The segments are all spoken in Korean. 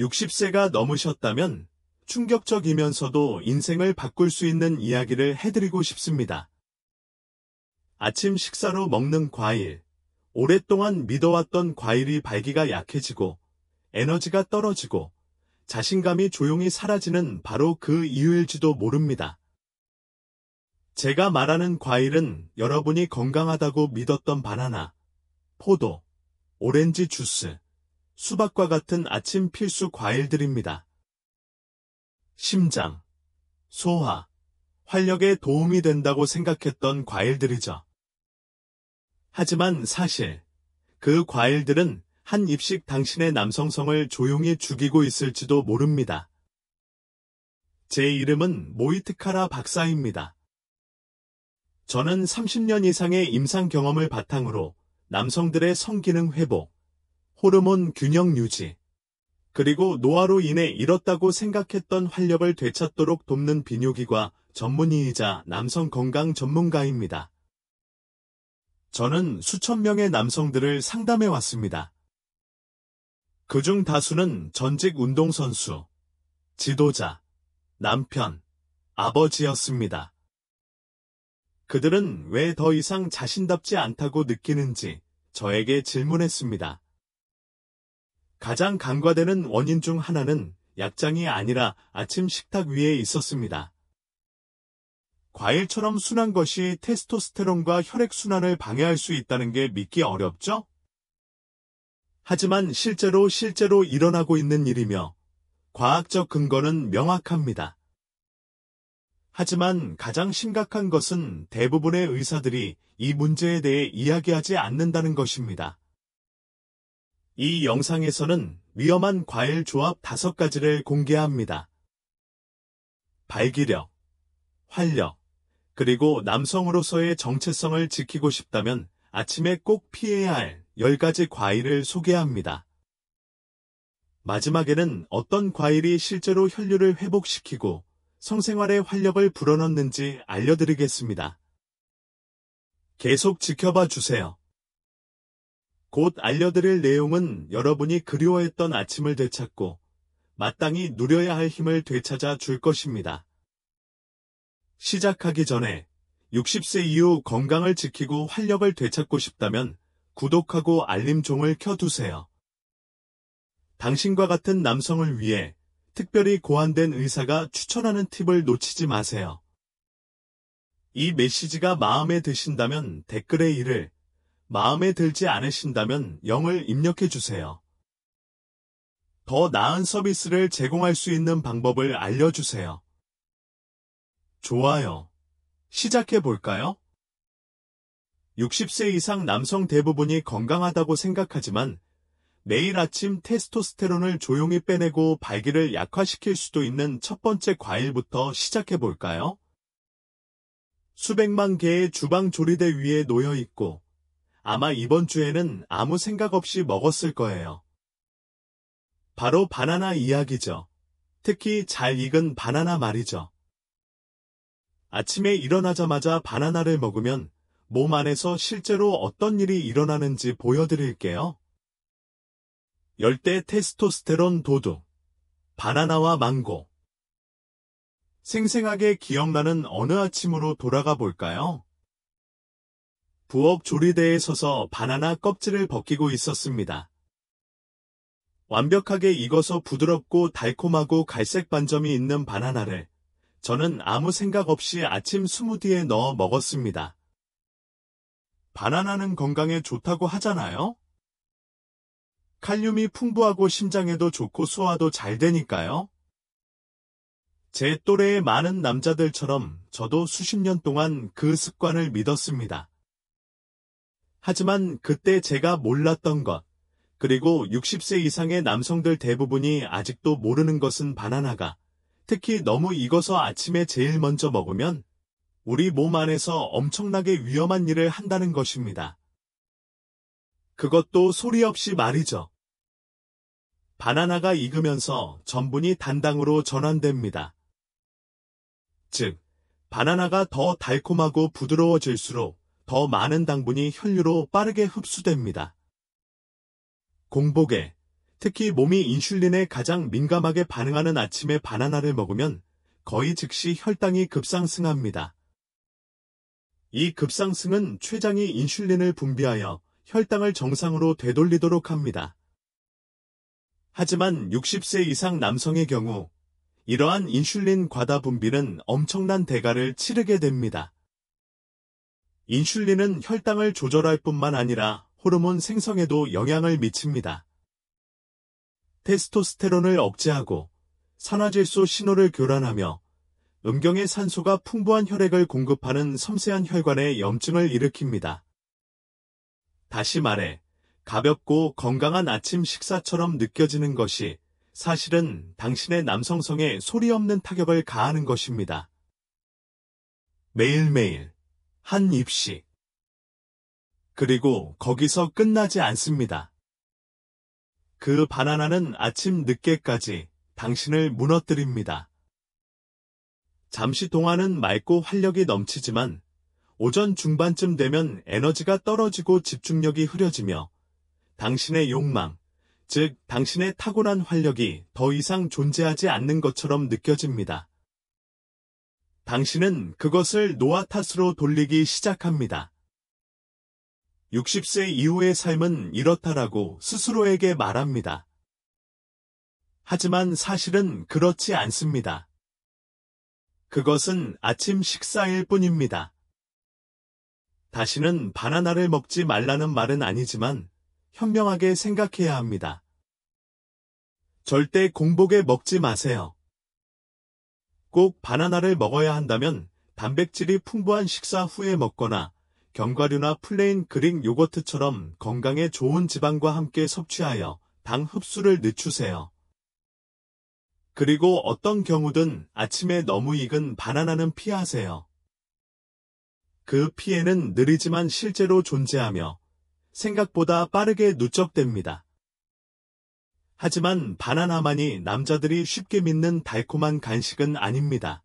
60세가 넘으셨다면 충격적이면서도 인생을 바꿀 수 있는 이야기를 해드리고 싶습니다. 아침 식사로 먹는 과일. 오랫동안 믿어왔던 과일이 발기가 약해지고 에너지가 떨어지고 자신감이 조용히 사라지는 바로 그 이유일지도 모릅니다. 제가 말하는 과일은 여러분이 건강하다고 믿었던 바나나, 포도, 오렌지 주스, 수박과 같은 아침 필수 과일들입니다. 심장, 소화, 활력에 도움이 된다고 생각했던 과일들이죠. 하지만 사실 그 과일들은 한 입씩 당신의 남성성을 조용히 죽이고 있을지도 모릅니다. 제 이름은 모이트카라 박사입니다. 저는 30년 이상의 임상 경험을 바탕으로 남성들의 성기능 회복, 호르몬 균형 유지, 그리고 노화로 인해 잃었다고 생각했던 활력을 되찾도록 돕는 비뇨기과 전문의이자 남성 건강 전문가입니다. 저는 수천 명의 남성들을 상담해 왔습니다. 그중 다수는 전직 운동선수, 지도자, 남편, 아버지였습니다. 그들은 왜 더 이상 자신답지 않다고 느끼는지 저에게 질문했습니다. 가장 간과되는 원인 중 하나는 약장이 아니라 아침 식탁 위에 있었습니다. 과일처럼 순한 것이 테스토스테론과 혈액순환을 방해할 수 있다는 게 믿기 어렵죠? 하지만 실제로 일어나고 있는 일이며 과학적 근거는 명확합니다. 하지만 가장 심각한 것은 대부분의 의사들이 이 문제에 대해 이야기하지 않는다는 것입니다. 이 영상에서는 위험한 과일 조합 5가지를 공개합니다. 발기력, 활력, 그리고 남성으로서의 정체성을 지키고 싶다면 아침에 꼭 피해야 할 10가지 과일을 소개합니다. 마지막에는 어떤 과일이 실제로 혈류를 회복시키고 성생활에 활력을 불어넣는지 알려드리겠습니다. 계속 지켜봐 주세요. 곧 알려드릴 내용은 여러분이 그리워했던 아침을 되찾고 마땅히 누려야 할 힘을 되찾아 줄 것입니다. 시작하기 전에 60세 이후 건강을 지키고 활력을 되찾고 싶다면 구독하고 알림종을 켜두세요. 당신과 같은 남성을 위해 특별히 고안된 의사가 추천하는 팁을 놓치지 마세요. 이 메시지가 마음에 드신다면 댓글에 1을, 마음에 들지 않으신다면 0을 입력해 주세요. 더 나은 서비스를 제공할 수 있는 방법을 알려주세요. 좋아요. 시작해 볼까요? 60세 이상 남성 대부분이 건강하다고 생각하지만 매일 아침 테스토스테론을 조용히 빼내고 발기를 약화시킬 수도 있는 첫 번째 과일부터 시작해 볼까요? 수백만 개의 주방 조리대 위에 놓여 있고 아마 이번 주에는 아무 생각 없이 먹었을 거예요. 바로 바나나 이야기죠. 특히 잘 익은 바나나 말이죠. 아침에 일어나자마자 바나나를 먹으면 몸 안에서 실제로 어떤 일이 일어나는지 보여드릴게요. 열대 테스토스테론 도둑, 바나나와 망고. 생생하게 기억나는 어느 아침으로 돌아가 볼까요? 부엌 조리대에 서서 바나나 껍질을 벗기고 있었습니다. 완벽하게 익어서 부드럽고 달콤하고 갈색 반점이 있는 바나나를 저는 아무 생각 없이 아침 스무디에 넣어 먹었습니다. 바나나는 건강에 좋다고 하잖아요? 칼륨이 풍부하고 심장에도 좋고 소화도 잘 되니까요. 제 또래의 많은 남자들처럼 저도 수십 년 동안 그 습관을 믿었습니다. 하지만 그때 제가 몰랐던 것, 그리고 60세 이상의 남성들 대부분이 아직도 모르는 것은 바나나가 특히 너무 익어서 아침에 제일 먼저 먹으면 우리 몸 안에서 엄청나게 위험한 일을 한다는 것입니다. 그것도 소리 없이 말이죠. 바나나가 익으면서 전분이 단당으로 전환됩니다. 즉, 바나나가 더 달콤하고 부드러워질수록 더 많은 당분이 혈류로 빠르게 흡수됩니다. 공복에 특히 몸이 인슐린에 가장 민감하게 반응하는 아침에 바나나를 먹으면 거의 즉시 혈당이 급상승합니다. 이 급상승은 췌장이 인슐린을 분비하여 혈당을 정상으로 되돌리도록 합니다. 하지만 60세 이상 남성의 경우 이러한 인슐린 과다 분비는 엄청난 대가를 치르게 됩니다. 인슐린은 혈당을 조절할 뿐만 아니라 호르몬 생성에도 영향을 미칩니다. 테스토스테론을 억제하고 산화질소 신호를 교란하며 음경의 산소가 풍부한 혈액을 공급하는 섬세한 혈관에 염증을 일으킵니다. 다시 말해 가볍고 건강한 아침 식사처럼 느껴지는 것이 사실은 당신의 남성성에 소리 없는 타격을 가하는 것입니다. 매일매일 한 입씩. 그리고 거기서 끝나지 않습니다. 그 바나나는 아침 늦게까지 당신을 무너뜨립니다. 잠시 동안은 맑고 활력이 넘치지만 오전 중반쯤 되면 에너지가 떨어지고 집중력이 흐려지며 당신의 욕망, 즉 당신의 타고난 활력이 더 이상 존재하지 않는 것처럼 느껴집니다. 당신은 그것을 노화 탓으로 돌리기 시작합니다. 60세 이후의 삶은 이렇다라고 스스로에게 말합니다. 하지만 사실은 그렇지 않습니다. 그것은 아침 식사일 뿐입니다. 다시는 바나나를 먹지 말라는 말은 아니지만 현명하게 생각해야 합니다. 절대 공복에 먹지 마세요. 꼭 바나나를 먹어야 한다면 단백질이 풍부한 식사 후에 먹거나 견과류나 플레인 그릭 요거트처럼 건강에 좋은 지방과 함께 섭취하여 당 흡수를 늦추세요. 그리고 어떤 경우든 아침에 너무 익은 바나나는 피하세요. 그 피해는 느리지만 실제로 존재하며 생각보다 빠르게 누적됩니다. 하지만 바나나만이 남자들이 쉽게 믿는 달콤한 간식은 아닙니다.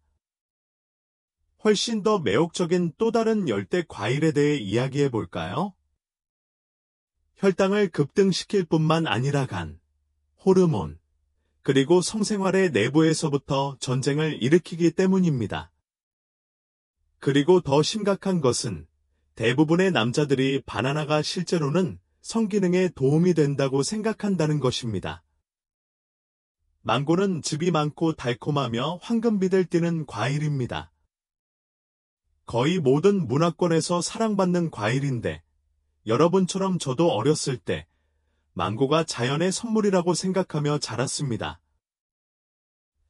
훨씬 더 매혹적인 또 다른 열대 과일에 대해 이야기해 볼까요? 혈당을 급등시킬 뿐만 아니라 간, 호르몬, 그리고 성생활의 내부에서부터 전쟁을 일으키기 때문입니다. 그리고 더 심각한 것은 대부분의 남자들이 바나나가 실제로는 성기능에 도움이 된다고 생각한다는 것입니다. 망고는 즙이 많고 달콤하며 황금빛을 띠는 과일입니다. 거의 모든 문화권에서 사랑받는 과일인데 여러분처럼 저도 어렸을 때 망고가 자연의 선물이라고 생각하며 자랐습니다.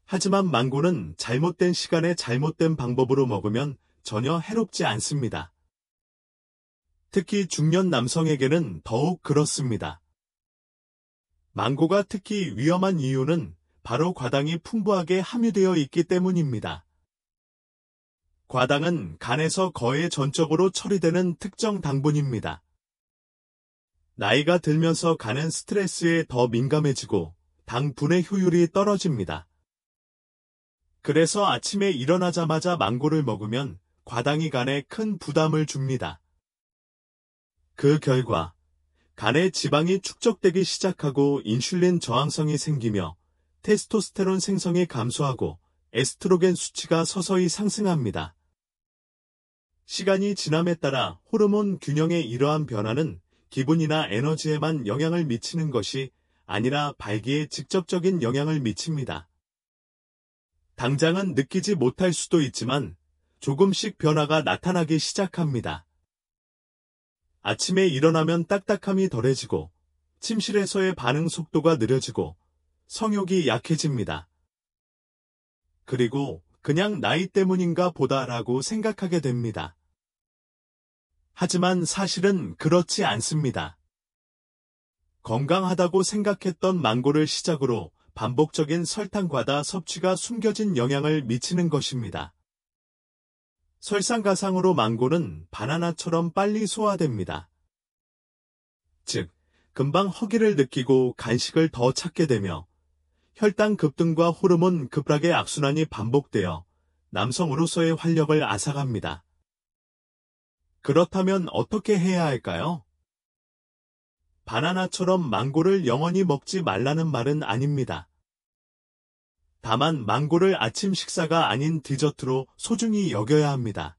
하지만 망고는 잘못된 시간에 잘못된 방법으로 먹으면 전혀 해롭지 않습니다. 특히 중년 남성에게는 더욱 그렇습니다. 망고가 특히 위험한 이유는 바로 과당이 풍부하게 함유되어 있기 때문입니다. 과당은 간에서 거의 전적으로 처리되는 특정 당분입니다. 나이가 들면서 간은 스트레스에 더 민감해지고 당 분해 효율이 떨어집니다. 그래서 아침에 일어나자마자 망고를 먹으면 과당이 간에 큰 부담을 줍니다. 그 결과 간에 지방이 축적되기 시작하고 인슐린 저항성이 생기며 테스토스테론 생성이 감소하고 에스트로겐 수치가 서서히 상승합니다. 시간이 지남에 따라 호르몬 균형의 이러한 변화는 기분이나 에너지에만 영향을 미치는 것이 아니라 발기에 직접적인 영향을 미칩니다. 당장은 느끼지 못할 수도 있지만 조금씩 변화가 나타나기 시작합니다. 아침에 일어나면 딱딱함이 덜해지고 침실에서의 반응 속도가 느려지고 성욕이 약해집니다. 그리고 그냥 나이 때문인가 보다라고 생각하게 됩니다. 하지만 사실은 그렇지 않습니다. 건강하다고 생각했던 망고를 시작으로 반복적인 설탕 과다 섭취가 숨겨진 영향을 미치는 것입니다. 설상가상으로 망고는 바나나처럼 빨리 소화됩니다. 즉, 금방 허기를 느끼고 간식을 더 찾게 되며 혈당 급등과 호르몬 급락의 악순환이 반복되어 남성으로서의 활력을 앗아갑니다. 그렇다면 어떻게 해야 할까요? 바나나처럼 망고를 영원히 먹지 말라는 말은 아닙니다. 다만 망고를 아침 식사가 아닌 디저트로 소중히 여겨야 합니다.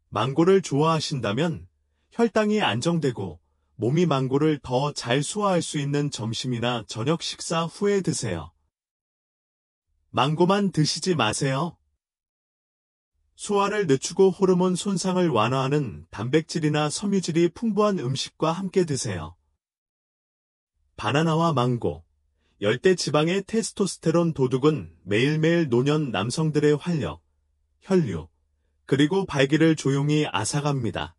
망고를 좋아하신다면 혈당이 안정되고 몸이 망고를 더 잘 소화할 수 있는 점심이나 저녁 식사 후에 드세요. 망고만 드시지 마세요. 소화를 늦추고 호르몬 손상을 완화하는 단백질이나 섬유질이 풍부한 음식과 함께 드세요. 바나나와 망고, 열대 지방의 테스토스테론 도둑은 매일매일 노년 남성들의 활력, 혈류, 그리고 발기를 조용히 앗아갑니다.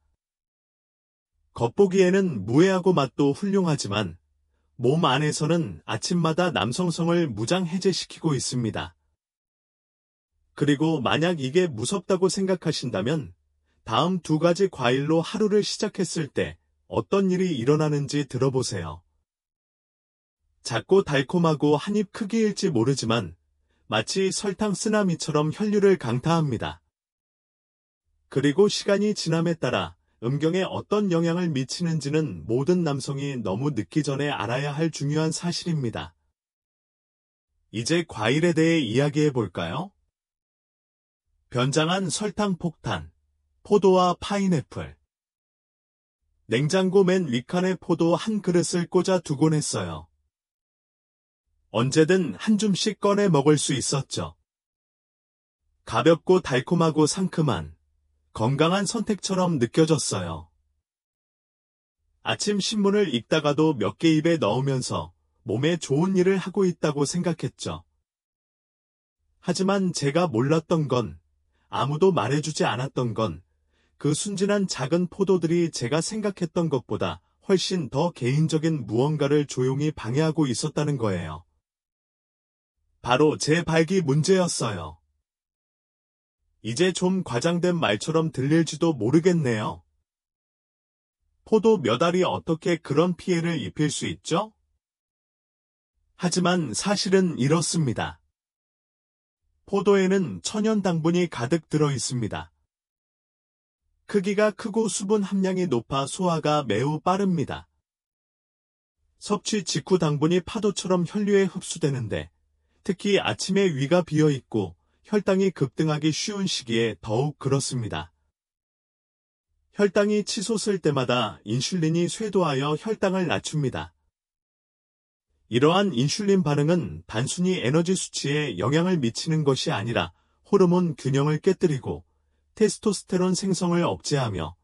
겉보기에는 무해하고 맛도 훌륭하지만 몸 안에서는 아침마다 남성성을 무장해제시키고 있습니다. 그리고 만약 이게 무섭다고 생각하신다면 다음 두 가지 과일로 하루를 시작했을 때 어떤 일이 일어나는지 들어보세요. 작고 달콤하고 한 입 크기일지 모르지만 마치 설탕 쓰나미처럼 혈류를 강타합니다. 그리고 시간이 지남에 따라 음경에 어떤 영향을 미치는지는 모든 남성이 너무 늦기 전에 알아야 할 중요한 사실입니다. 이제 과일에 대해 이야기해 볼까요? 변장한 설탕 폭탄, 포도와 파인애플. 냉장고 맨 윗칸에 포도 한 그릇을 꽂아 두곤 했어요. 언제든 한 줌씩 꺼내 먹을 수 있었죠. 가볍고 달콤하고 상큼한, 건강한 선택처럼 느껴졌어요. 아침 신문을 읽다가도 몇 개 입에 넣으면서 몸에 좋은 일을 하고 있다고 생각했죠. 하지만 제가 몰랐던 건, 아무도 말해주지 않았던 건, 그 순진한 작은 포도들이 제가 생각했던 것보다 훨씬 더 개인적인 무언가를 조용히 방해하고 있었다는 거예요. 바로 제 발기 문제였어요. 이제 좀 과장된 말처럼 들릴지도 모르겠네요. 포도 몇 알이 어떻게 그런 피해를 입힐 수 있죠? 하지만 사실은 이렇습니다. 포도에는 천연 당분이 가득 들어 있습니다. 크기가 크고 수분 함량이 높아 소화가 매우 빠릅니다. 섭취 직후 당분이 파도처럼 혈류에 흡수되는데 특히 아침에 위가 비어 있고 혈당이 급등하기 쉬운 시기에 더욱 그렇습니다. 혈당이 치솟을 때마다 인슐린이 쇄도하여 혈당을 낮춥니다. 이러한 인슐린 반응은 단순히 에너지 수치에 영향을 미치는 것이 아니라 호르몬 균형을 깨뜨리고 테스토스테론 생성을 억제하며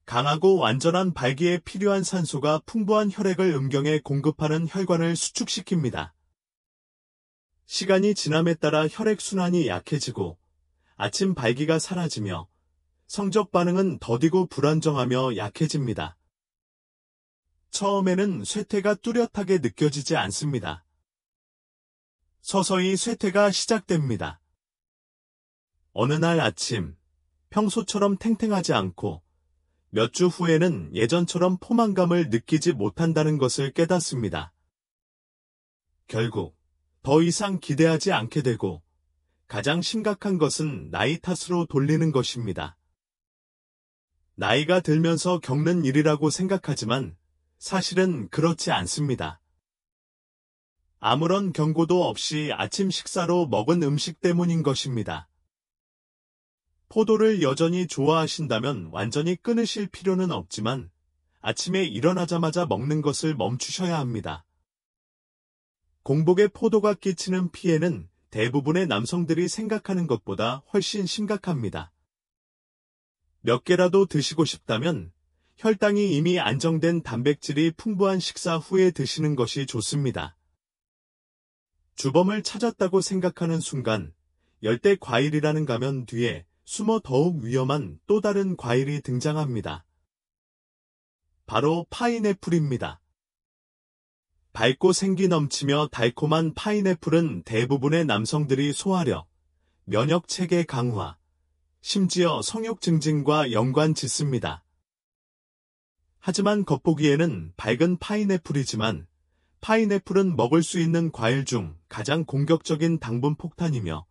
강하고 완전한 발기에 필요한 산소가 풍부한 혈액을 음경에 공급하는 혈관을 수축시킵니다. 시간이 지남에 따라 혈액순환이 약해지고 아침 발기가 사라지며 성적 반응은 더디고 불안정하며 약해집니다. 처음에는 쇠퇴가 뚜렷하게 느껴지지 않습니다. 서서히 쇠퇴가 시작됩니다. 어느 날 아침, 평소처럼 탱탱하지 않고 몇 주 후에는 예전처럼 포만감을 느끼지 못한다는 것을 깨닫습니다. 결국 더 이상 기대하지 않게 되고 가장 심각한 것은 나이 탓으로 돌리는 것입니다. 나이가 들면서 겪는 일이라고 생각하지만 사실은 그렇지 않습니다. 아무런 경고도 없이 아침 식사로 먹은 음식 때문인 것입니다. 포도를 여전히 좋아하신다면 완전히 끊으실 필요는 없지만 아침에 일어나자마자 먹는 것을 멈추셔야 합니다. 공복에 포도가 끼치는 피해는 대부분의 남성들이 생각하는 것보다 훨씬 심각합니다. 몇 개라도 드시고 싶다면 혈당이 이미 안정된 단백질이 풍부한 식사 후에 드시는 것이 좋습니다. 주범을 찾았다고 생각하는 순간 열대 과일이라는 가면 뒤에 숨어 더욱 위험한 또 다른 과일이 등장합니다. 바로 파인애플입니다. 밝고 생기 넘치며 달콤한 파인애플은 대부분의 남성들이 소화력, 면역 체계 강화, 심지어 성욕 증진과 연관 짓습니다. 하지만 겉보기에는 밝은 파인애플이지만 파인애플은 먹을 수 있는 과일 중 가장 공격적인 당분 폭탄이며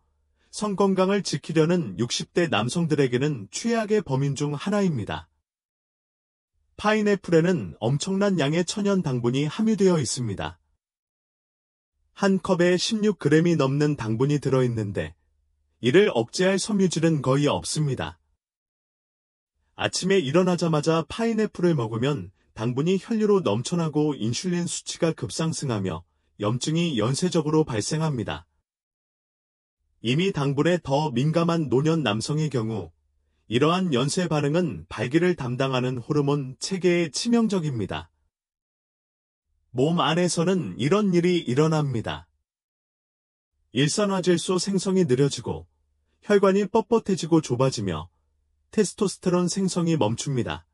성건강을 지키려는 60대 남성들에게는 최악의 범인 중 하나입니다. 파인애플에는 엄청난 양의 천연 당분이 함유되어 있습니다. 한 컵에 16g이 넘는 당분이 들어있는데 이를 억제할 섬유질은 거의 없습니다. 아침에 일어나자마자 파인애플을 먹으면 당분이 혈류로 넘쳐나고 인슐린 수치가 급상승하며 염증이 연쇄적으로 발생합니다. 이미 당분에 더 민감한 노년 남성의 경우 이러한 연쇄 반응은 발기를 담당하는 호르몬 체계에 치명적입니다. 몸 안에서는 이런 일이 일어납니다. 일산화질소 생성이 느려지고 혈관이 뻣뻣해지고 좁아지며 테스토스테론 생성이 멈춥니다.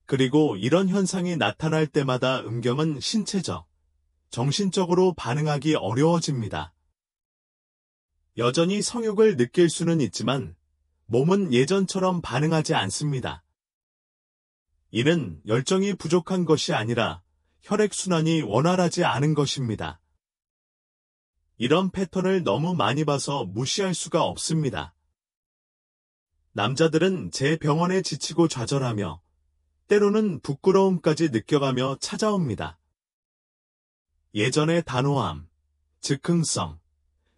그리고 이런 현상이 나타날 때마다 음경은 신체적, 정신적으로 반응하기 어려워집니다. 여전히 성욕을 느낄 수는 있지만 몸은 예전처럼 반응하지 않습니다. 이는 열정이 부족한 것이 아니라 혈액순환이 원활하지 않은 것입니다. 이런 패턴을 너무 많이 봐서 무시할 수가 없습니다. 남자들은 제 병원에 지치고 좌절하며 때로는 부끄러움까지 느껴가며 찾아옵니다. 예전의 단호함, 즉흥성,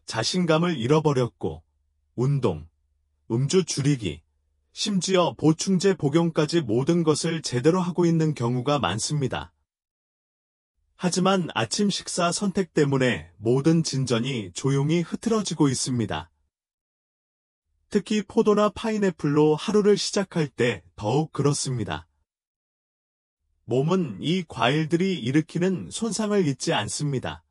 자신감을 잃어버렸고 운동, 음주 줄이기, 심지어 보충제 복용까지 모든 것을 제대로 하고 있는 경우가 많습니다. 하지만 아침 식사 선택 때문에 모든 진전이 조용히 흐트러지고 있습니다. 특히 포도나 파인애플로 하루를 시작할 때 더욱 그렇습니다. 몸은 이 과일들이 일으키는 손상을 잊지 않습니다.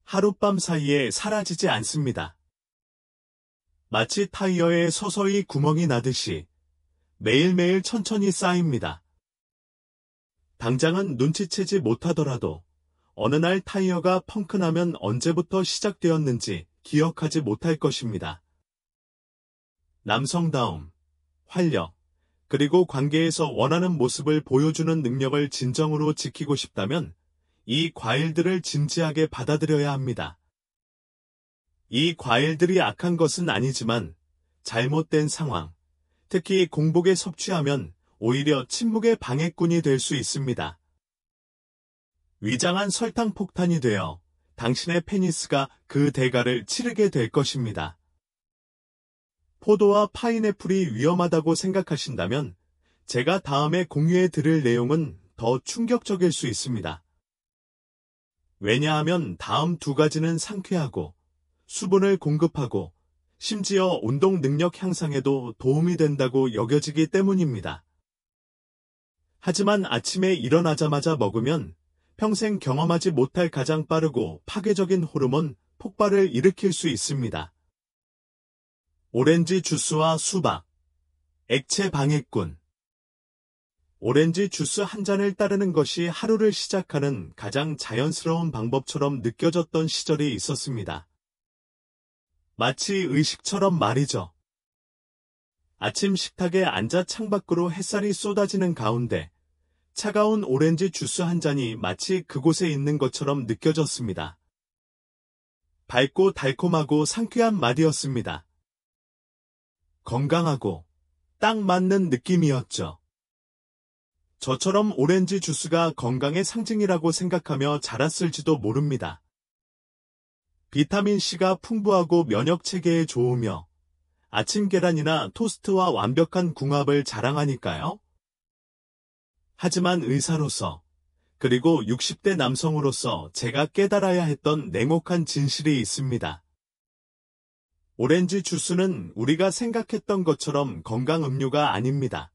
하룻밤 사이에 사라지지 않습니다. 마치 타이어에 서서히 구멍이 나듯이 매일매일 천천히 쌓입니다. 당장은 눈치채지 못하더라도 어느 날 타이어가 펑크나면 언제부터 시작되었는지 기억하지 못할 것입니다. 남성다움, 활력, 그리고 관계에서 원하는 모습을 보여주는 능력을 진정으로 지키고 싶다면 이 과일들을 진지하게 받아들여야 합니다. 이 과일들이 악한 것은 아니지만 잘못된 상황, 특히 공복에 섭취하면 오히려 침묵의 방해꾼이 될 수 있습니다. 위장한 설탕 폭탄이 되어 당신의 페니스가 그 대가를 치르게 될 것입니다. 포도와 파인애플이 위험하다고 생각하신다면 제가 다음에 공유해 드릴 내용은 더 충격적일 수 있습니다. 왜냐하면 다음 두 가지는 상쾌하고 수분을 공급하고 심지어 운동 능력 향상에도 도움이 된다고 여겨지기 때문입니다. 하지만 아침에 일어나자마자 먹으면 평생 경험하지 못할 가장 빠르고 파괴적인 호르몬 폭발을 일으킬 수 있습니다. 오렌지 주스와 수박, 액체 방해꾼. 오렌지 주스 한 잔을 따르는 것이 하루를 시작하는 가장 자연스러운 방법처럼 느껴졌던 시절이 있었습니다. 마치 의식처럼 말이죠. 아침 식탁에 앉아 창밖으로 햇살이 쏟아지는 가운데 차가운 오렌지 주스 한 잔이 마치 그곳에 있는 것처럼 느껴졌습니다. 밝고 달콤하고 상쾌한 맛이었습니다. 건강하고 딱 맞는 느낌이었죠. 저처럼 오렌지 주스가 건강의 상징이라고 생각하며 자랐을지도 모릅니다. 비타민C가 풍부하고 면역체계에 좋으며 아침 계란이나 토스트와 완벽한 궁합을 자랑하니까요. 하지만 의사로서 그리고 60대 남성으로서 제가 깨달아야 했던 냉혹한 진실이 있습니다. 오렌지 주스는 우리가 생각했던 것처럼 건강 음료가 아닙니다.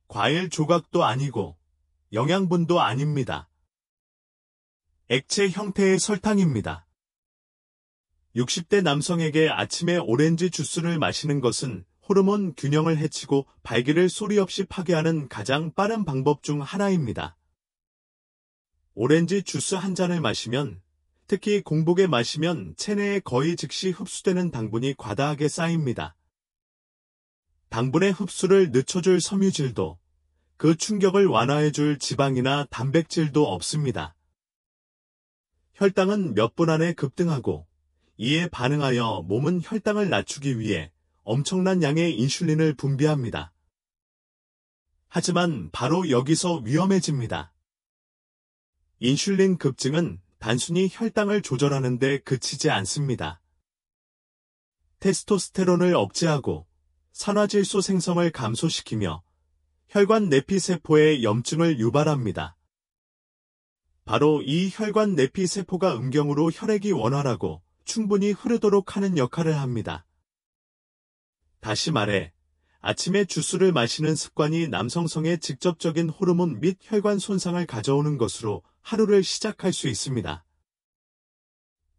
과일 조각도 아니고 영양분도 아닙니다. 액체 형태의 설탕입니다. 60대 남성에게 아침에 오렌지 주스를 마시는 것은 호르몬 균형을 해치고 발기를 소리 없이 파괴하는 가장 빠른 방법 중 하나입니다. 오렌지 주스 한 잔을 마시면, 특히 공복에 마시면 체내에 거의 즉시 흡수되는 당분이 과다하게 쌓입니다. 당분의 흡수를 늦춰줄 섬유질도, 그 충격을 완화해줄 지방이나 단백질도 없습니다. 혈당은 몇 분 안에 급등하고, 이에 반응하여 몸은 혈당을 낮추기 위해 엄청난 양의 인슐린을 분비합니다. 하지만 바로 여기서 위험해집니다. 인슐린 급증은 단순히 혈당을 조절하는 데 그치지 않습니다. 테스토스테론을 억제하고 산화질소 생성을 감소시키며 혈관 내피세포의 염증을 유발합니다. 바로 이 혈관 내피세포가 음경으로 혈액이 원활하고 충분히 흐르도록 하는 역할을 합니다. 다시 말해, 아침에 주스를 마시는 습관이 남성성에 직접적인 호르몬 및 혈관 손상을 가져오는 것으로 하루를 시작할 수 있습니다.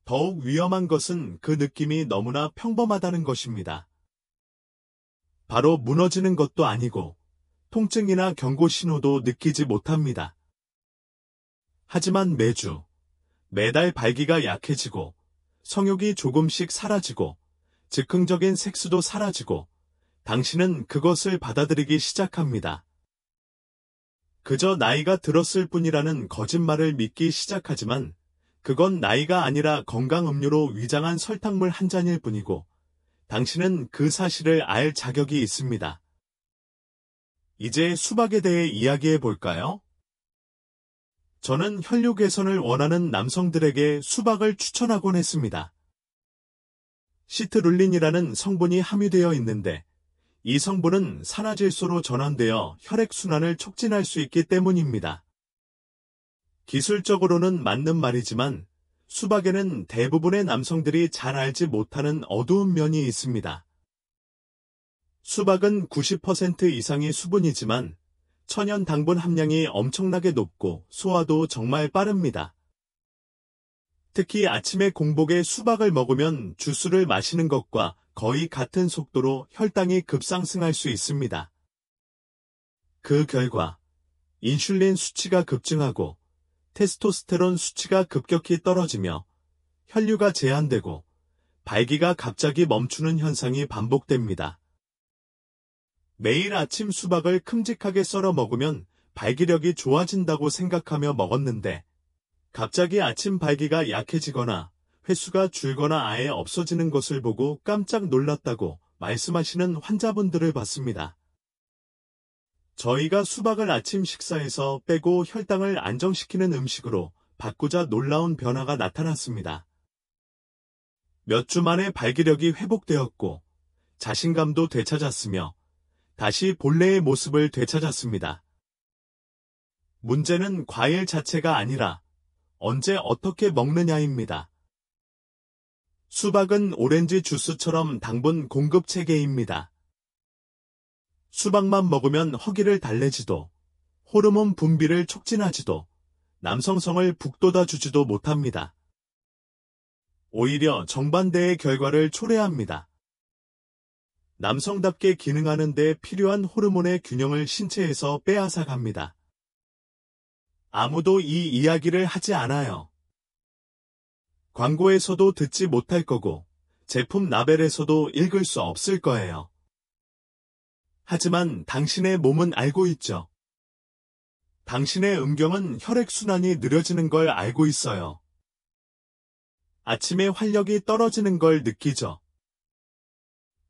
더욱 위험한 것은 그 느낌이 너무나 평범하다는 것입니다. 바로 무너지는 것도 아니고 통증이나 경고 신호도 느끼지 못합니다. 하지만 매달 발기가 약해지고 성욕이 조금씩 사라지고 즉흥적인 섹스도 사라지고 당신은 그것을 받아들이기 시작합니다. 그저 나이가 들었을 뿐이라는 거짓말을 믿기 시작하지만 그건 나이가 아니라 건강음료로 위장한 설탕물 한 잔일 뿐이고 당신은 그 사실을 알 자격이 있습니다. 이제 수박에 대해 이야기해 볼까요? 저는 혈류 개선을 원하는 남성들에게 수박을 추천하곤 했습니다. 시트룰린이라는 성분이 함유되어 있는데 이 성분은 산화질소로 전환되어 혈액순환을 촉진할 수 있기 때문입니다. 기술적으로는 맞는 말이지만 수박에는 대부분의 남성들이 잘 알지 못하는 어두운 면이 있습니다. 수박은 90% 이상이 수분이지만 천연 당분 함량이 엄청나게 높고 소화도 정말 빠릅니다. 특히 아침에 공복에 수박을 먹으면 주스를 마시는 것과 거의 같은 속도로 혈당이 급상승할 수 있습니다. 그 결과 인슐린 수치가 급증하고 테스토스테론 수치가 급격히 떨어지며 혈류가 제한되고 발기가 갑자기 멈추는 현상이 반복됩니다. 매일 아침 수박을 큼직하게 썰어 먹으면 발기력이 좋아진다고 생각하며 먹었는데 갑자기 아침 발기가 약해지거나 횟수가 줄거나 아예 없어지는 것을 보고 깜짝 놀랐다고 말씀하시는 환자분들을 봤습니다. 저희가 수박을 아침 식사에서 빼고 혈당을 안정시키는 음식으로 바꾸자 놀라운 변화가 나타났습니다. 몇 주 만에 발기력이 회복되었고 자신감도 되찾았으며 다시 본래의 모습을 되찾았습니다. 문제는 과일 자체가 아니라 언제 어떻게 먹느냐입니다. 수박은 오렌지 주스처럼 당분 공급 체계입니다. 수박만 먹으면 허기를 달래지도, 호르몬 분비를 촉진하지도, 남성성을 북돋아주지도 못합니다. 오히려 정반대의 결과를 초래합니다. 남성답게 기능하는 데 필요한 호르몬의 균형을 신체에서 빼앗아갑니다. 아무도 이 이야기를 하지 않아요. 광고에서도 듣지 못할 거고, 제품 라벨에서도 읽을 수 없을 거예요. 하지만 당신의 몸은 알고 있죠. 당신의 음경은 혈액순환이 느려지는 걸 알고 있어요. 아침에 활력이 떨어지는 걸 느끼죠.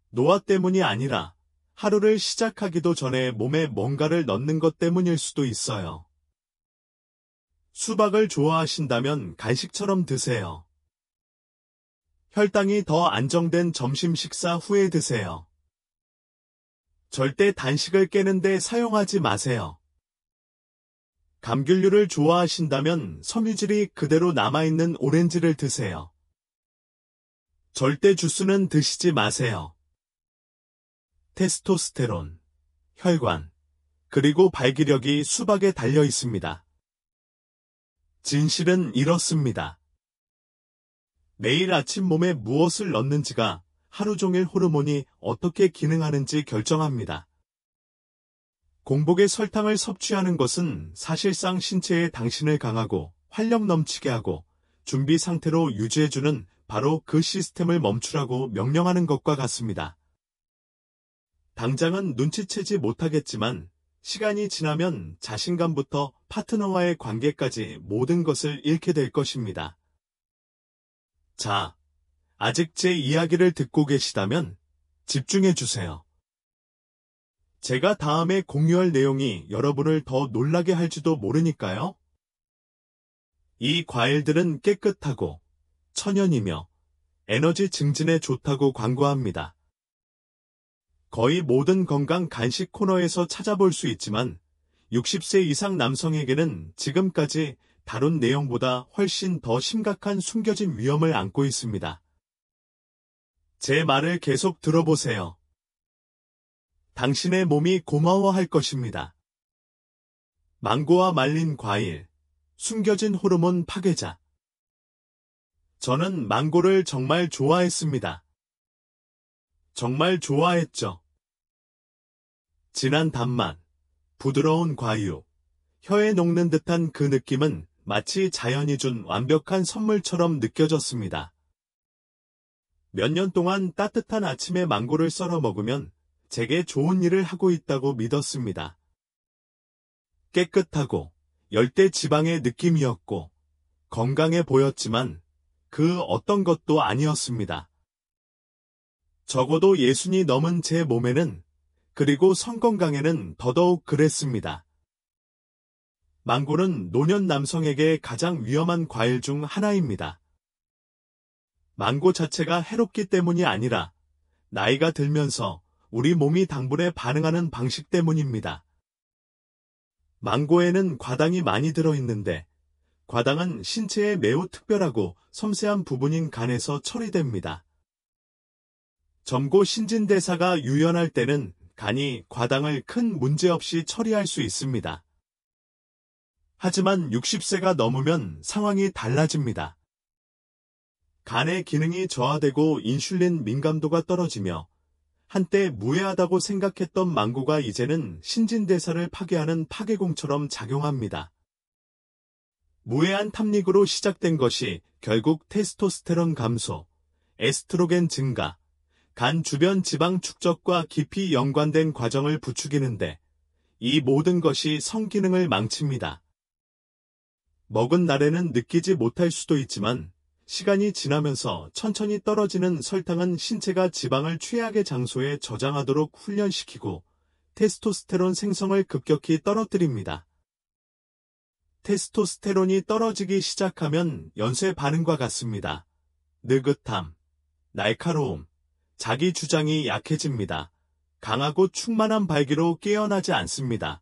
노화 때문이 아니라 하루를 시작하기도 전에 몸에 뭔가를 넣는 것 때문일 수도 있어요. 수박을 좋아하신다면 간식처럼 드세요. 혈당이 더 안정된 점심 식사 후에 드세요. 절대 단식을 깨는데 사용하지 마세요. 감귤류를 좋아하신다면 섬유질이 그대로 남아있는 오렌지를 드세요. 절대 주스는 드시지 마세요. 테스토스테론, 혈관, 그리고 발기력이 수박에 달려 있습니다. 진실은 이렇습니다. 매일 아침 몸에 무엇을 넣는지가 하루 종일 호르몬이 어떻게 기능하는지 결정합니다. 공복에 설탕을 섭취하는 것은 사실상 신체에 당신을 강하고 활력 넘치게 하고 준비 상태로 유지해주는 바로 그 시스템을 멈추라고 명령하는 것과 같습니다. 당장은 눈치채지 못하겠지만 시간이 지나면 자신감부터 파트너와의 관계까지 모든 것을 잃게 될 것입니다. 자, 아직 제 이야기를 듣고 계시다면 집중해 주세요. 제가 다음에 공유할 내용이 여러분을 더 놀라게 할지도 모르니까요. 이 과일들은 깨끗하고 천연이며 에너지 증진에 좋다고 광고합니다. 거의 모든 건강 간식 코너에서 찾아볼 수 있지만 60세 이상 남성에게는 지금까지 다룬 내용보다 훨씬 더 심각한 숨겨진 위험을 안고 있습니다. 제 말을 계속 들어보세요. 당신의 몸이 고마워할 것입니다. 망고와 말린 과일, 숨겨진 호르몬 파괴자. 저는 망고를 정말 좋아했습니다. 정말 좋아했죠. 진한 단맛, 부드러운 과육, 혀에 녹는 듯한 그 느낌은 마치 자연이 준 완벽한 선물처럼 느껴졌습니다. 몇 년 동안 따뜻한 아침에 망고를 썰어 먹으면 제게 좋은 일을 하고 있다고 믿었습니다. 깨끗하고 열대 지방의 느낌이었고 건강해 보였지만 그 어떤 것도 아니었습니다. 적어도 60이 넘은 제 몸에는, 그리고 성건강에는 더더욱 그랬습니다. 망고는 노년 남성에게 가장 위험한 과일 중 하나입니다. 망고 자체가 해롭기 때문이 아니라 나이가 들면서 우리 몸이 당분에 반응하는 방식 때문입니다. 망고에는 과당이 많이 들어있는데 과당은 신체에 매우 특별하고 섬세한 부분인 간에서 처리됩니다. 점고 신진대사가 유연할 때는 간이 과당을 큰 문제 없이 처리할 수 있습니다. 하지만 60세가 넘으면 상황이 달라집니다. 간의 기능이 저하되고 인슐린 민감도가 떨어지며 한때 무해하다고 생각했던 망고가 이제는 신진대사를 파괴하는 파괴공처럼 작용합니다. 무해한 탐닉으로 시작된 것이 결국 테스토스테론 감소, 에스트로겐 증가, 간 주변 지방 축적과 깊이 연관된 과정을 부추기는데 이 모든 것이 성기능을 망칩니다. 먹은 날에는 느끼지 못할 수도 있지만 시간이 지나면서 천천히 떨어지는 설탕은 신체가 지방을 최악의 장소에 저장하도록 훈련시키고 테스토스테론 생성을 급격히 떨어뜨립니다. 테스토스테론이 떨어지기 시작하면 연쇄 반응과 같습니다. 느긋함, 날카로움, 자기 주장이 약해집니다. 강하고 충만한 발기로 깨어나지 않습니다.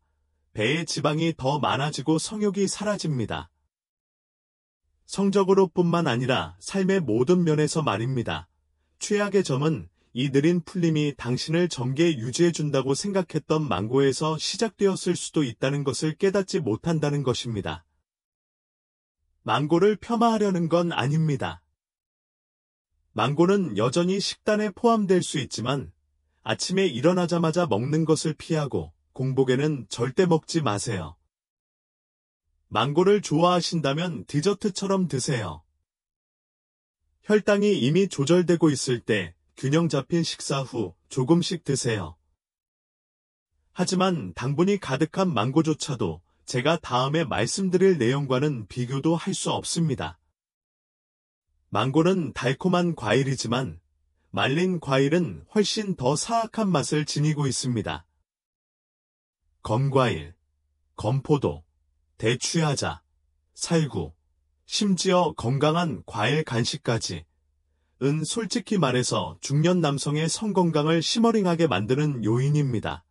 배에 지방이 더 많아지고 성욕이 사라집니다. 성적으로뿐만 아니라 삶의 모든 면에서 말입니다. 최악의 점은 이 느린 풀림이 당신을 정계에 유지해준다고 생각했던 망고에서 시작되었을 수도 있다는 것을 깨닫지 못한다는 것입니다. 망고를 폄하하려는 건 아닙니다. 망고는 여전히 식단에 포함될 수 있지만 아침에 일어나자마자 먹는 것을 피하고 공복에는 절대 먹지 마세요. 망고를 좋아하신다면 디저트처럼 드세요. 혈당이 이미 조절되고 있을 때 균형 잡힌 식사 후 조금씩 드세요. 하지만 당분이 가득한 망고조차도 제가 다음에 말씀드릴 내용과는 비교도 할 수 없습니다. 망고는 달콤한 과일이지만 말린 과일은 훨씬 더 사악한 맛을 지니고 있습니다. 검과일, 검포도, 대추야자, 살구, 심지어 건강한 과일 간식까지 은 솔직히 말해서 중년 남성의 성건강을 시머링하게 만드는 요인입니다.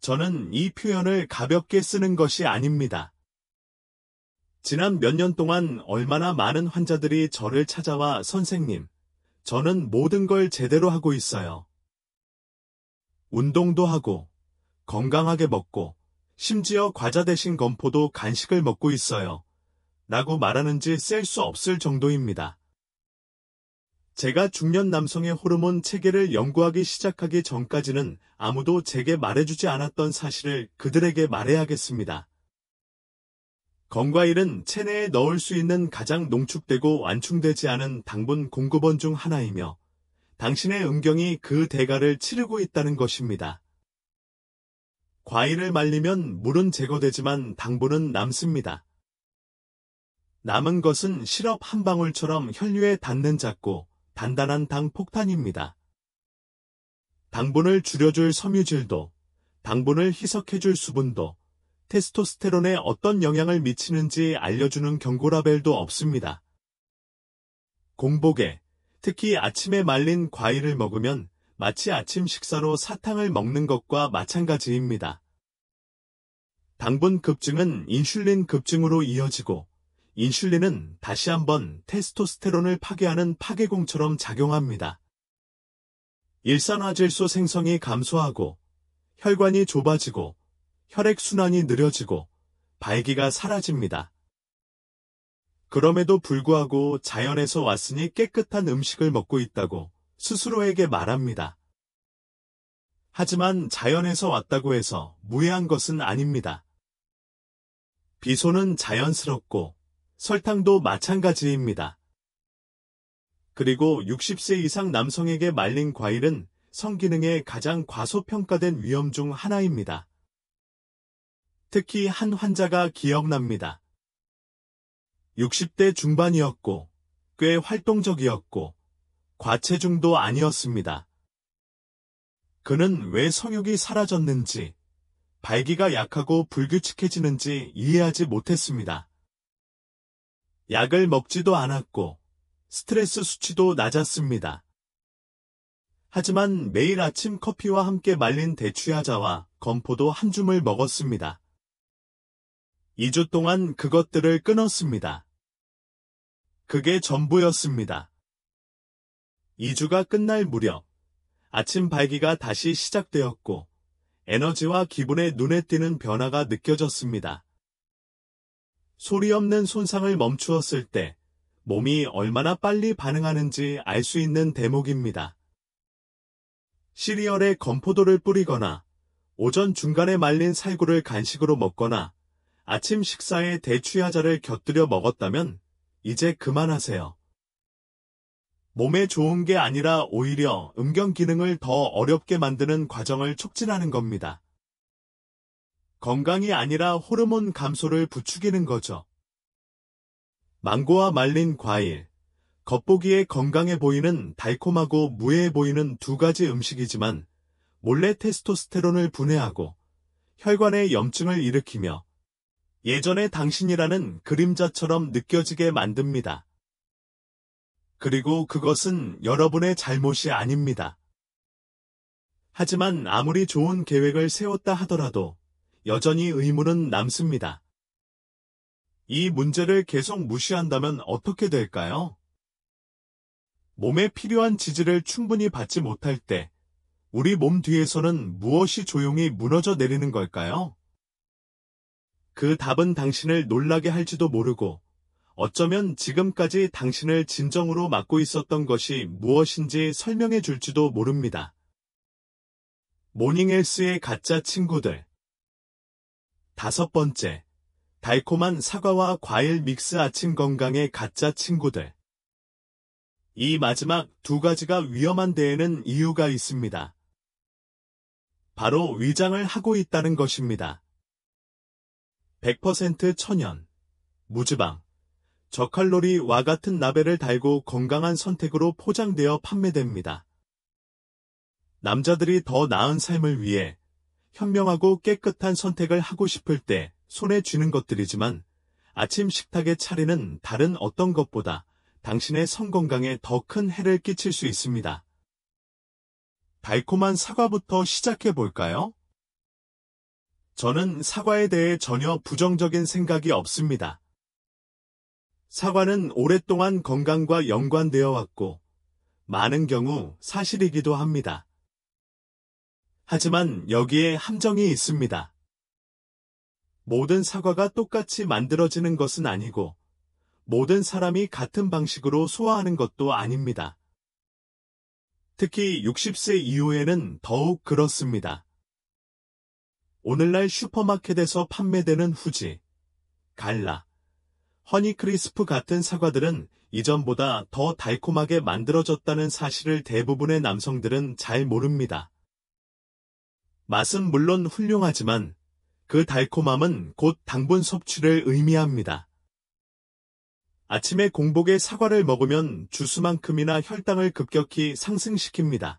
저는 이 표현을 가볍게 쓰는 것이 아닙니다. 지난 몇 년 동안 얼마나 많은 환자들이 저를 찾아와 선생님, 저는 모든 걸 제대로 하고 있어요. 운동도 하고, 건강하게 먹고, 심지어 과자 대신 건포도 간식을 먹고 있어요. 라고 말하는지 셀 수 없을 정도입니다. 제가 중년 남성의 호르몬 체계를 연구하기 시작하기 전까지는 아무도 제게 말해주지 않았던 사실을 그들에게 말해야겠습니다. 검과일은 체내에 넣을 수 있는 가장 농축되고 완충되지 않은 당분 공급원 중 하나이며 당신의 음경이 그 대가를 치르고 있다는 것입니다. 과일을 말리면 물은 제거되지만 당분은 남습니다. 남은 것은 시럽 한 방울처럼 혈류에 닿는 작고 단단한 당 폭탄입니다. 당분을 줄여줄 섬유질도, 당분을 희석해줄 수분도, 테스토스테론에 어떤 영향을 미치는지 알려주는 경고라벨도 없습니다. 공복에, 특히 아침에 말린 과일을 먹으면 마치 아침 식사로 사탕을 먹는 것과 마찬가지입니다. 당분 급증은 인슐린 급증으로 이어지고, 인슐린은 다시 한번 테스토스테론을 파괴하는 파괴공처럼 작용합니다. 일산화질소 생성이 감소하고, 혈관이 좁아지고, 혈액순환이 느려지고, 발기가 사라집니다. 그럼에도 불구하고 자연에서 왔으니 깨끗한 음식을 먹고 있다고 스스로에게 말합니다. 하지만 자연에서 왔다고 해서 무해한 것은 아닙니다. 비소는 자연스럽고 설탕도 마찬가지입니다. 그리고 60세 이상 남성에게 말린 과일은 성기능에 가장 과소평가된 위험 중 하나입니다. 특히 한 환자가 기억납니다. 60대 중반이었고 꽤 활동적이었고 과체중도 아니었습니다. 그는 왜 성욕이 사라졌는지, 발기가 약하고 불규칙해지는지 이해하지 못했습니다. 약을 먹지도 않았고 스트레스 수치도 낮았습니다. 하지만 매일 아침 커피와 함께 말린 대추야자와 건포도 한 줌을 먹었습니다. 2주 동안 그것들을 끊었습니다. 그게 전부였습니다. 2주가 끝날 무렵 아침 발기가 다시 시작되었고 에너지와 기분에 눈에 띄는 변화가 느껴졌습니다. 소리 없는 손상을 멈추었을 때 몸이 얼마나 빨리 반응하는지 알 수 있는 대목입니다. 시리얼에 건포도를 뿌리거나 오전 중간에 말린 살구를 간식으로 먹거나 아침 식사에 대추야자를 곁들여 먹었다면 이제 그만하세요. 몸에 좋은 게 아니라 오히려 음경 기능을 더 어렵게 만드는 과정을 촉진하는 겁니다. 건강이 아니라 호르몬 감소를 부추기는 거죠. 망고와 말린 과일, 겉보기에 건강해 보이는 달콤하고 무해해 보이는 두 가지 음식이지만 몰래 테스토스테론을 분해하고 혈관에 염증을 일으키며 예전의 당신이라는 그림자처럼 느껴지게 만듭니다. 그리고 그것은 여러분의 잘못이 아닙니다. 하지만 아무리 좋은 계획을 세웠다 하더라도 여전히 의문은 남습니다. 이 문제를 계속 무시한다면 어떻게 될까요? 몸에 필요한 지지를 충분히 받지 못할 때 우리 몸 뒤에서는 무엇이 조용히 무너져 내리는 걸까요? 그 답은 당신을 놀라게 할지도 모르고 어쩌면 지금까지 당신을 진정으로 막고 있었던 것이 무엇인지 설명해 줄지도 모릅니다. 모닝헬스의 가짜 친구들. 5번째, 달콤한 사과와 과일 믹스 아침 건강의 가짜 친구들. 이 마지막 두 가지가 위험한 데에는 이유가 있습니다. 바로 위장을 하고 있다는 것입니다. 100% 천연, 무지방, 저칼로리와 같은 라벨을 달고 건강한 선택으로 포장되어 판매됩니다. 남자들이 더 나은 삶을 위해 현명하고 깨끗한 선택을 하고 싶을 때 손에 쥐는 것들이지만 아침 식탁의 차례는 다른 어떤 것보다 당신의 성 건강에 더 큰 해를 끼칠 수 있습니다. 달콤한 사과부터 시작해 볼까요? 저는 사과에 대해 전혀 부정적인 생각이 없습니다. 사과는 오랫동안 건강과 연관되어 왔고 많은 경우 사실이기도 합니다. 하지만 여기에 함정이 있습니다. 모든 사과가 똑같이 만들어지는 것은 아니고 모든 사람이 같은 방식으로 소화하는 것도 아닙니다. 특히 60세 이후에는 더욱 그렇습니다. 오늘날 슈퍼마켓에서 판매되는 후지, 갈라, 허니크리스프 같은 사과들은 이전보다 더 달콤하게 만들어졌다는 사실을 대부분의 남성들은 잘 모릅니다. 맛은 물론 훌륭하지만 그 달콤함은 곧 당분 섭취를 의미합니다. 아침에 공복에 사과를 먹으면 주스만큼이나 혈당을 급격히 상승시킵니다.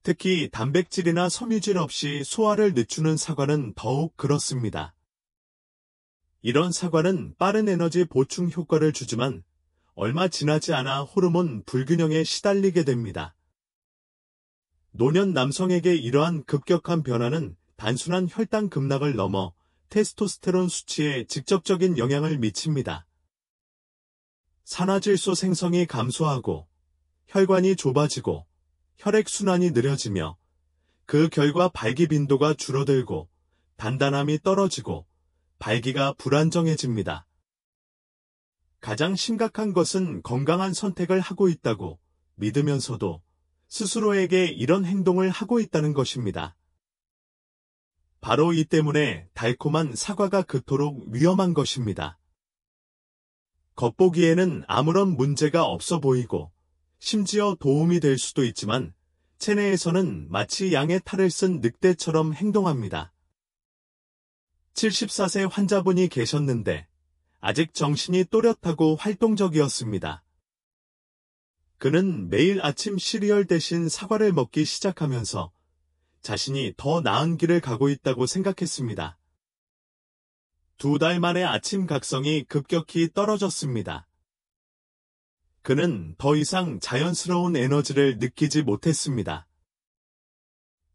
특히 단백질이나 섬유질 없이 소화를 늦추는 사과는 더욱 그렇습니다. 이런 사과는 빠른 에너지 보충 효과를 주지만 얼마 지나지 않아 호르몬 불균형에 시달리게 됩니다. 노년 남성에게 이러한 급격한 변화는 단순한 혈당 급락을 넘어 테스토스테론 수치에 직접적인 영향을 미칩니다. 산화질소 생성이 감소하고 혈관이 좁아지고 혈액순환이 느려지며 그 결과 발기 빈도가 줄어들고 단단함이 떨어지고 발기가 불안정해집니다. 가장 심각한 것은 건강한 선택을 하고 있다고 믿으면서도 스스로에게 이런 행동을 하고 있다는 것입니다. 바로 이 때문에 달콤한 사과가 그토록 위험한 것입니다. 겉보기에는 아무런 문제가 없어 보이고 심지어 도움이 될 수도 있지만 체내에서는 마치 양의 탈을 쓴 늑대처럼 행동합니다. 74세 환자분이 계셨는데 아직 정신이 또렷하고 활동적이었습니다. 그는 매일 아침 시리얼 대신 사과를 먹기 시작하면서 자신이 더 나은 길을 가고 있다고 생각했습니다. 2달 만에 아침 각성이 급격히 떨어졌습니다. 그는 더 이상 자연스러운 에너지를 느끼지 못했습니다.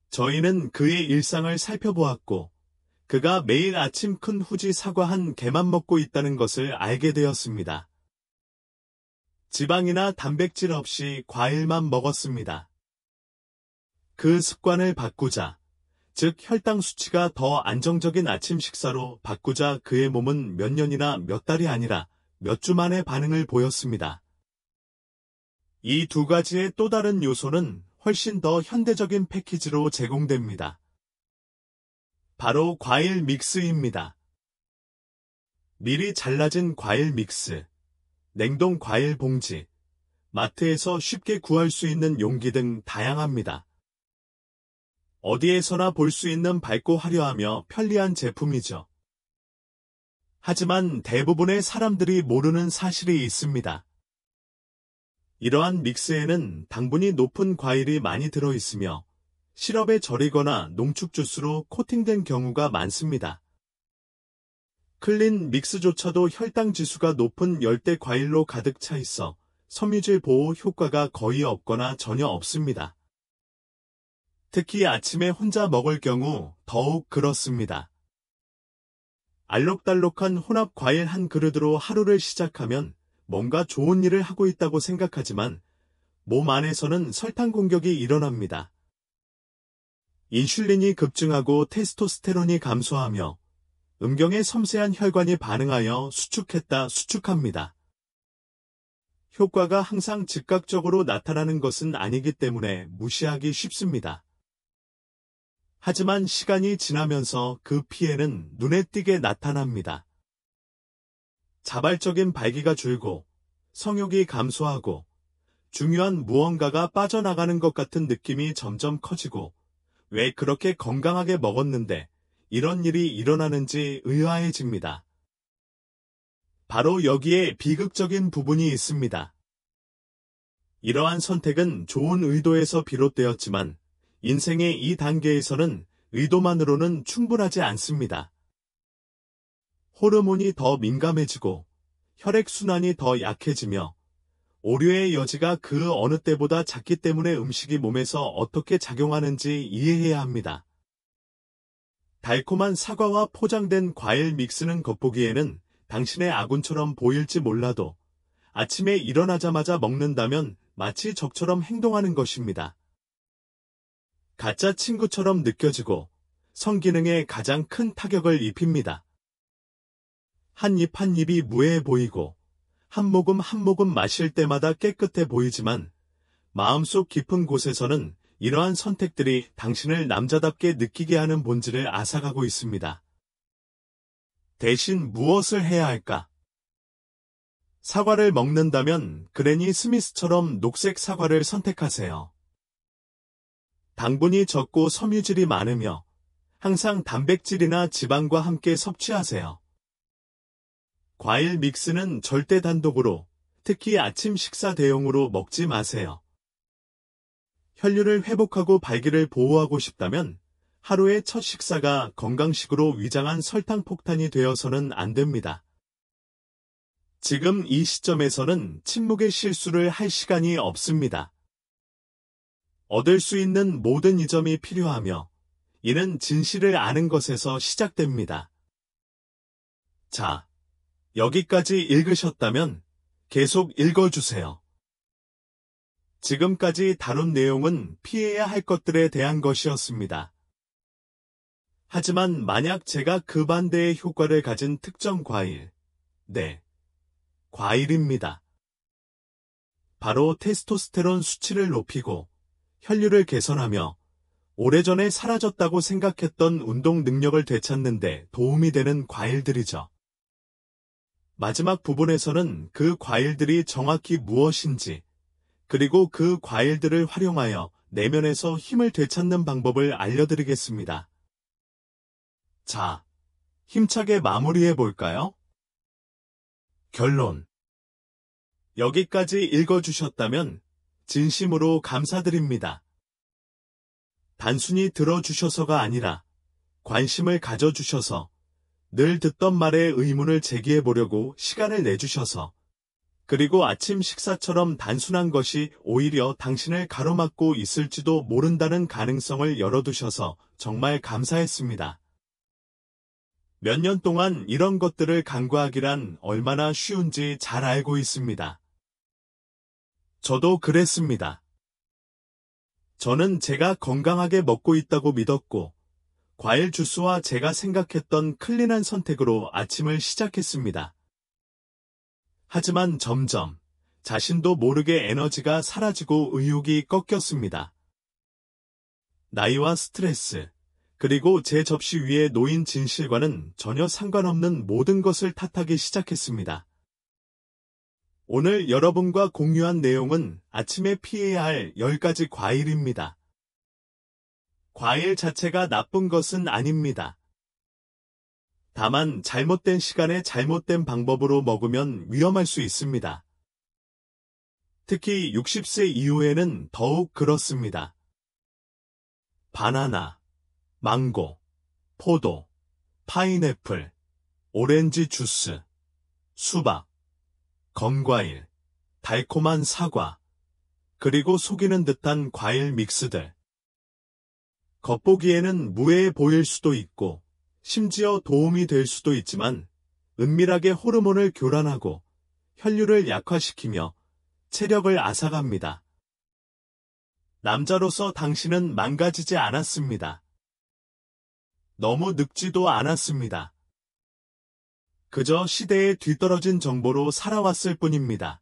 저희는 그의 일상을 살펴보았고 그가 매일 아침 큰 후지 사과 한 개만 먹고 있다는 것을 알게 되었습니다. 지방이나 단백질 없이 과일만 먹었습니다. 그 습관을 바꾸자, 즉 혈당 수치가 더 안정적인 아침 식사로 바꾸자 그의 몸은 몇 년이나 몇 달이 아니라 몇 주 만에 반응을 보였습니다. 이 두 가지의 또 다른 요소는 훨씬 더 현대적인 패키지로 제공됩니다. 바로 과일 믹스입니다. 미리 잘라진 과일 믹스, 냉동 과일 봉지, 마트에서 쉽게 구할 수 있는 용기 등 다양합니다. 어디에서나 볼 수 있는 밝고 화려하며 편리한 제품이죠. 하지만 대부분의 사람들이 모르는 사실이 있습니다. 이러한 믹스에는 당분이 높은 과일이 많이 들어있으며 시럽에 절이거나 농축 주스로 코팅된 경우가 많습니다. 클린 믹스조차도 혈당 지수가 높은 열대 과일로 가득 차 있어 섬유질 보호 효과가 거의 없거나 전혀 없습니다. 특히 아침에 혼자 먹을 경우 더욱 그렇습니다. 알록달록한 혼합 과일 한 그릇으로 하루를 시작하면 뭔가 좋은 일을 하고 있다고 생각하지만 몸 안에서는 설탕 공격이 일어납니다. 인슐린이 급증하고 테스토스테론이 감소하며 음경의 섬세한 혈관이 반응하여 수축합니다. 효과가 항상 즉각적으로 나타나는 것은 아니기 때문에 무시하기 쉽습니다. 하지만 시간이 지나면서 그 피해는 눈에 띄게 나타납니다. 자발적인 발기가 줄고 성욕이 감소하고 중요한 무언가가 빠져나가는 것 같은 느낌이 점점 커지고 왜 그렇게 건강하게 먹었는데 이런 일이 일어나는지 의아해집니다. 바로 여기에 비극적인 부분이 있습니다. 이러한 선택은 좋은 의도에서 비롯되었지만 인생의 이 단계에서는 의도만으로는 충분하지 않습니다. 호르몬이 더 민감해지고 혈액순환이 더 약해지며 오류의 여지가 그 어느 때보다 작기 때문에 음식이 몸에서 어떻게 작용하는지 이해해야 합니다. 달콤한 사과와 포장된 과일 믹스는 겉보기에는 당신의 아군처럼 보일지 몰라도 아침에 일어나자마자 먹는다면 마치 적처럼 행동하는 것입니다. 가짜 친구처럼 느껴지고 성기능에 가장 큰 타격을 입힙니다. 한 입 한 입이 무해해 보이고 한 모금 한 모금 마실 때마다 깨끗해 보이지만 마음속 깊은 곳에서는 이러한 선택들이 당신을 남자답게 느끼게 하는 본질을 앗아가고 있습니다. 대신 무엇을 해야 할까? 사과를 먹는다면 그레니 스미스처럼 녹색 사과를 선택하세요. 당분이 적고 섬유질이 많으며 항상 단백질이나 지방과 함께 섭취하세요. 과일 믹스는 절대 단독으로, 특히 아침 식사 대용으로 먹지 마세요. 혈류를 회복하고 발기를 보호하고 싶다면 하루의 첫 식사가 건강식으로 위장한 설탕 폭탄이 되어서는 안 됩니다. 지금 이 시점에서는 침묵의 실수를 할 시간이 없습니다. 얻을 수 있는 모든 이점이 필요하며 이는 진실을 아는 것에서 시작됩니다. 자, 여기까지 읽으셨다면 계속 읽어주세요. 지금까지 다룬 내용은 피해야 할 것들에 대한 것이었습니다. 하지만 만약 제가 그 반대의 효과를 가진 특정 과일, 네, 과일입니다. 바로 테스토스테론 수치를 높이고 혈류를 개선하며 오래전에 사라졌다고 생각했던 운동 능력을 되찾는 데 도움이 되는 과일들이죠. 마지막 부분에서는 그 과일들이 정확히 무엇인지, 그리고 그 과일들을 활용하여 내면에서 힘을 되찾는 방법을 알려드리겠습니다. 자, 힘차게 마무리해 볼까요? 결론. 여기까지 읽어주셨다면 진심으로 감사드립니다. 단순히 들어주셔서가 아니라 관심을 가져주셔서 늘 듣던 말에 의문을 제기해 보려고 시간을 내주셔서 그리고 아침 식사처럼 단순한 것이 오히려 당신을 가로막고 있을지도 모른다는 가능성을 열어두셔서 정말 감사했습니다. 몇 년 동안 이런 것들을 간과하기란 얼마나 쉬운지 잘 알고 있습니다. 저도 그랬습니다. 저는 제가 건강하게 먹고 있다고 믿었고, 과일 주스와 제가 생각했던 클린한 선택으로 아침을 시작했습니다. 하지만 점점 자신도 모르게 에너지가 사라지고 의욕이 꺾였습니다. 나이와 스트레스, 그리고 제 접시 위에 놓인 진실과는 전혀 상관없는 모든 것을 탓하기 시작했습니다. 오늘 여러분과 공유한 내용은 아침에 피해야 할 10가지 과일입니다. 과일 자체가 나쁜 것은 아닙니다. 다만 잘못된 시간에 잘못된 방법으로 먹으면 위험할 수 있습니다. 특히 60세 이후에는 더욱 그렇습니다. 바나나, 망고, 포도, 파인애플, 오렌지 주스, 수박, 건과일, 달콤한 사과, 그리고 속이는 듯한 과일 믹스들. 겉보기에는 무해해 보일 수도 있고 심지어 도움이 될 수도 있지만 은밀하게 호르몬을 교란하고 혈류를 약화시키며 체력을 앗아갑니다. 남자로서 당신은 망가지지 않았습니다. 너무 늙지도 않았습니다. 그저 시대에 뒤떨어진 정보로 살아왔을 뿐입니다.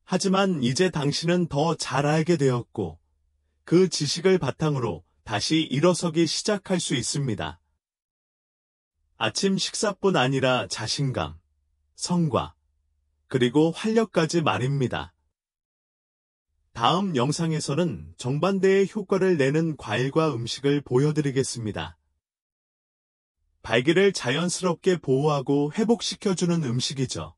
하지만 이제 당신은 더 잘 알게 되었고 그 지식을 바탕으로 다시 일어서기 시작할 수 있습니다. 아침 식사뿐 아니라 자신감, 성과, 그리고 활력까지 말입니다. 다음 영상에서는 정반대의 효과를 내는 과일과 음식을 보여드리겠습니다. 발기를 자연스럽게 보호하고 회복시켜주는 음식이죠.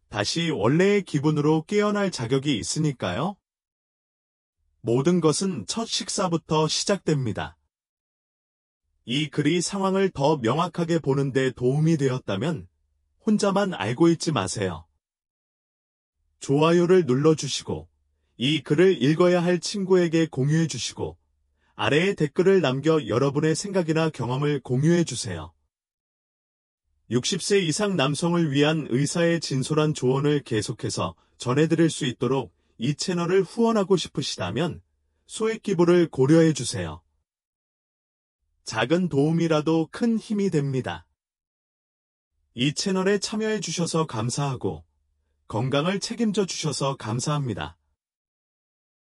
다시 원래의 기분으로 깨어날 자격이 있으니까요. 모든 것은 첫 식사부터 시작됩니다. 이 글이 상황을 더 명확하게 보는 데 도움이 되었다면 혼자만 알고 있지 마세요. 좋아요를 눌러주시고 이 글을 읽어야 할 친구에게 공유해 주시고 아래에 댓글을 남겨 여러분의 생각이나 경험을 공유해 주세요. 60세 이상 남성을 위한 의사의 진솔한 조언을 계속해서 전해드릴 수 있도록 이 채널을 후원하고 싶으시다면 소액 기부를 고려해 주세요. 작은 도움이라도 큰 힘이 됩니다. 이 채널에 참여해 주셔서 감사하고 건강을 책임져 주셔서 감사합니다.